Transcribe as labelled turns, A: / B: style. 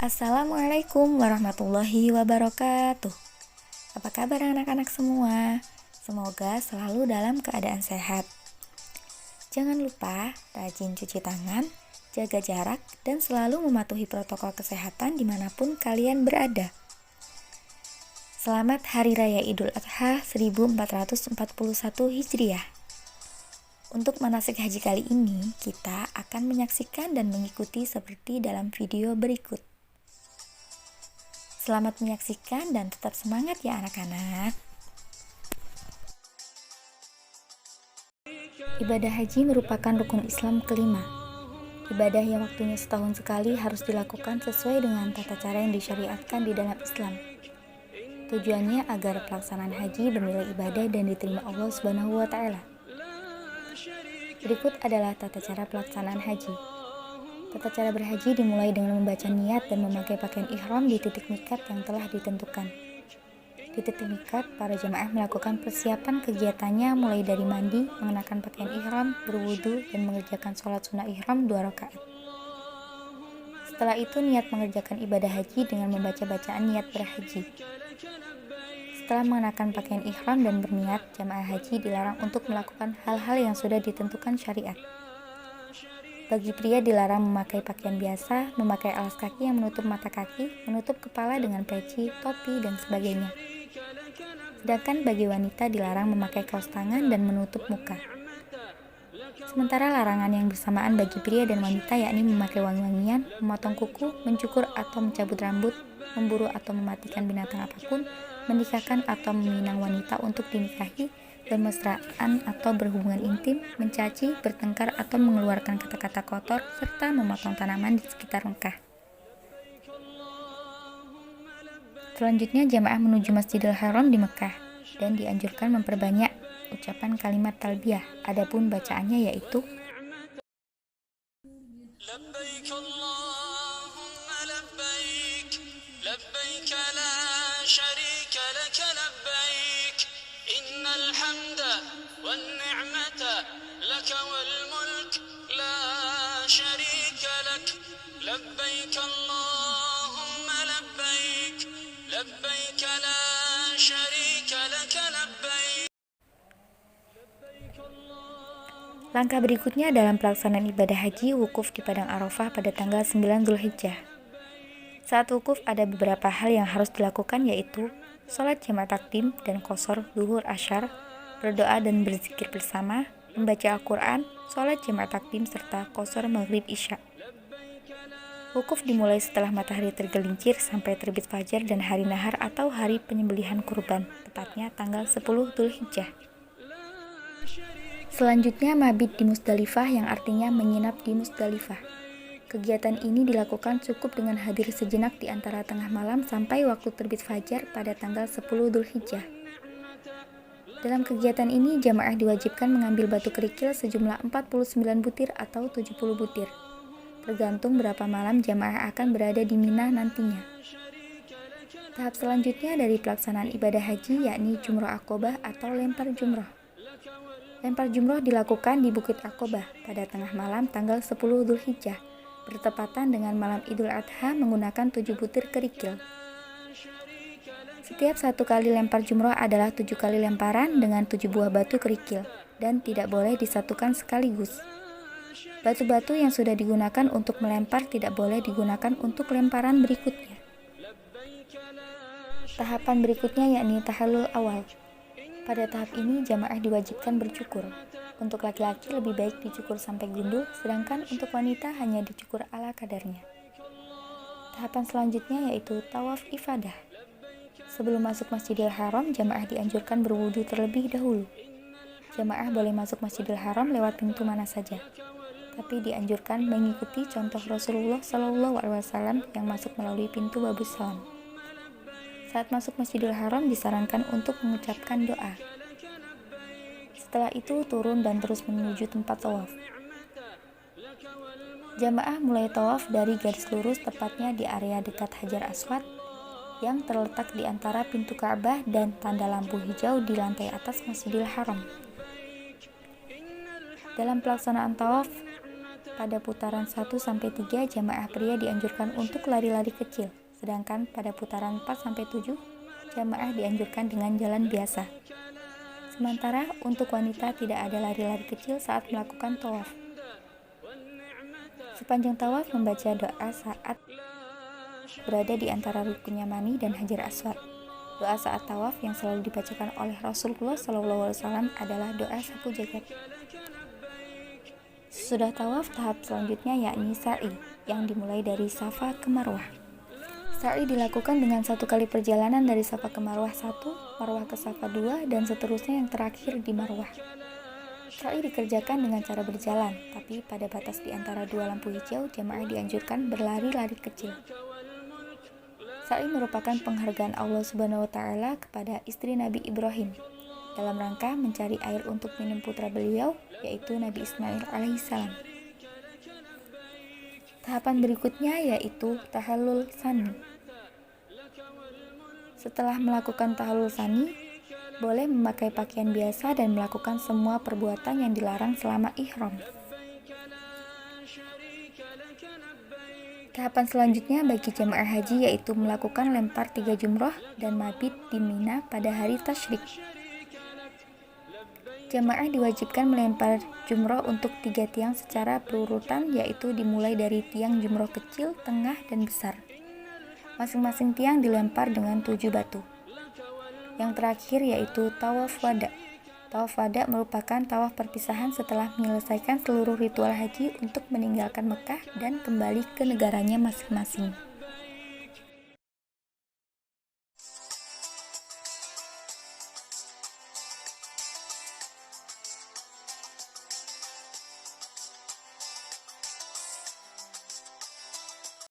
A: Assalamualaikum warahmatullahi wabarakatuh. Apa kabar anak-anak semua? Semoga selalu dalam keadaan sehat. Jangan lupa rajin cuci tangan, jaga jarak, dan selalu mematuhi protokol kesehatan dimanapun kalian berada. Selamat Hari Raya Idul Adha 1441 Hijriah. Untuk manasik haji kali ini, kita akan menyaksikan dan mengikuti seperti dalam video berikut. Selamat menyaksikan dan tetap semangat ya anak-anak. Ibadah haji merupakan rukun Islam kelima. Ibadah yang waktunya setahun sekali harus dilakukan sesuai dengan tata cara yang disyariatkan di dalam Islam. Tujuannya agar pelaksanaan haji bernilai ibadah dan diterima Allah Subhanahu wa Ta'ala. Berikut adalah tata cara pelaksanaan haji. Tata cara berhaji dimulai dengan membaca niat dan memakai pakaian ihram di titik miqat yang telah ditentukan. Di titik miqat, para jemaah melakukan persiapan kegiatannya mulai dari mandi, mengenakan pakaian ihram, berwudu, dan mengerjakan sholat sunnah ihram 2 rakaat. Setelah itu niat mengerjakan ibadah haji dengan membaca bacaan niat berhaji. Setelah mengenakan pakaian ihram dan berniat, jemaah haji dilarang untuk melakukan hal-hal yang sudah ditentukan syariat. Bagi pria dilarang memakai pakaian biasa, memakai alas kaki yang menutup mata kaki, menutup kepala dengan peci, topi, dan sebagainya. Sedangkan bagi wanita dilarang memakai kaos tangan dan menutup muka. Sementara larangan yang bersamaan bagi pria dan wanita yakni memakai wangi-wangian, memotong kuku, mencukur atau mencabut rambut, memburu atau mematikan binatang apapun, menikahkan atau meminang wanita untuk dinikahi, bermesraan atau berhubungan intim, mencaci, bertengkar atau mengeluarkan kata-kata kotor, serta memotong tanaman di sekitar Mekah. Selanjutnya jamaah menuju Masjidil Haram di Mekah dan dianjurkan memperbanyak ucapan kalimat talbiyah. Adapun bacaannya yaitu
B: لبيك اللهم لبيك لبيك لا شريك لك لبيك إن الحمد والنعمة لك والملك لا شريك لك لبيك اللهم لبيك لبيك لا شريك لك لبيك.
A: langkah berikutnya dalam pelaksanaan ibadah haji wukuf di Padang Arafah pada tanggal 9 Zulhijjah. Saat wukuf ada beberapa hal yang harus dilakukan yaitu sholat jamak takdim dan qashar zuhur asyar, berdoa dan berzikir bersama, membaca Al-Quran, sholat jamak takdim serta qashar maghrib isya. Wukuf dimulai setelah matahari tergelincir sampai terbit fajar dan hari nahar atau hari penyembelihan kurban, tepatnya tanggal 10 Zulhijjah. Selanjutnya mabit di Musdalifah yang artinya menginap di Musdalifah. Kegiatan ini dilakukan cukup dengan hadir sejenak di antara tengah malam sampai waktu terbit fajar pada tanggal 10 Dzulhijjah. Dalam kegiatan ini jamaah diwajibkan mengambil batu kerikil sejumlah 49 butir atau 70 butir. Tergantung berapa malam jamaah akan berada di Mina nantinya. Tahap selanjutnya dari pelaksanaan ibadah haji yakni Jumrah Aqobah atau lempar jumrah. Lempar jumroh dilakukan di Bukit Aqobah pada tengah malam tanggal 10 Dzulhijjah, bertepatan dengan malam Idul Adha menggunakan 7 butir kerikil. Setiap satu kali lempar jumroh adalah 7 kali lemparan dengan 7 buah batu kerikil dan tidak boleh disatukan sekaligus. Batu-batu yang sudah digunakan untuk melempar tidak boleh digunakan untuk lemparan berikutnya. Tahapan berikutnya yakni tahallul awal. Pada tahap ini jamaah diwajibkan bercukur. Untuk laki-laki lebih baik dicukur sampai gundul, sedangkan untuk wanita hanya dicukur ala kadarnya. Tahapan selanjutnya yaitu tawaf ifadah. Sebelum masuk Masjidil Haram, jamaah dianjurkan berwudu terlebih dahulu. Jamaah boleh masuk Masjidil Haram lewat pintu mana saja, tapi dianjurkan mengikuti contoh Rasulullah SAW yang masuk melalui pintu Babus Salam. Saat masuk Masjidil Haram disarankan untuk mengucapkan doa. Setelah itu turun dan terus menuju tempat tawaf. Jamaah mulai tawaf dari garis lurus tepatnya di area dekat Hajar Aswad yang terletak di antara pintu Ka'bah dan tanda lampu hijau di lantai atas Masjidil Haram. Dalam pelaksanaan tawaf, pada putaran 1-3 jamaah pria dianjurkan untuk lari-lari kecil, sedangkan pada putaran 4-7 jamaah dianjurkan dengan jalan biasa. Sementara untuk wanita tidak ada lari-lari kecil saat melakukan tawaf. Sepanjang tawaf membaca doa saat berada di antara rukun Yamani dan Hajar Aswad. Doa saat tawaf yang selalu dibacakan oleh Rasulullah SAW adalah doa sapu jagat. Sesudah tawaf, tahap selanjutnya yakni sa'i, yang dimulai dari Safa ke Marwah. Sa'i dilakukan dengan 1 kali perjalanan dari Safa ke Marwah 1, Marwah ke Safa 2, dan seterusnya yang terakhir di Marwah. Sa'i dikerjakan dengan cara berjalan, tapi pada batas di antara 2 lampu hijau, jamaah dianjurkan berlari-lari kecil. Sa'i merupakan penghargaan Allah Subhanahu wa Ta'ala kepada istri Nabi Ibrahim dalam rangka mencari air untuk minum putra beliau, yaitu Nabi Ismail alaihissalam. Tahapan berikutnya yaitu tahallul tsani. Setelah melakukan tahallul tsani, boleh memakai pakaian biasa dan melakukan semua perbuatan yang dilarang selama ihram. Tahapan selanjutnya bagi jamaah haji yaitu melakukan lempar 3 jumroh dan mabit di Mina pada hari tasyrik. Jamaah diwajibkan melempar jumroh untuk 3 tiang secara berurutan, yaitu dimulai dari tiang jumroh kecil, tengah, dan besar. Masing-masing tiang dilempar dengan 7 batu. Yang terakhir yaitu tawaf wada. Tawaf wada merupakan tawaf perpisahan setelah menyelesaikan seluruh ritual haji untuk meninggalkan Mekah dan kembali ke negaranya masing-masing.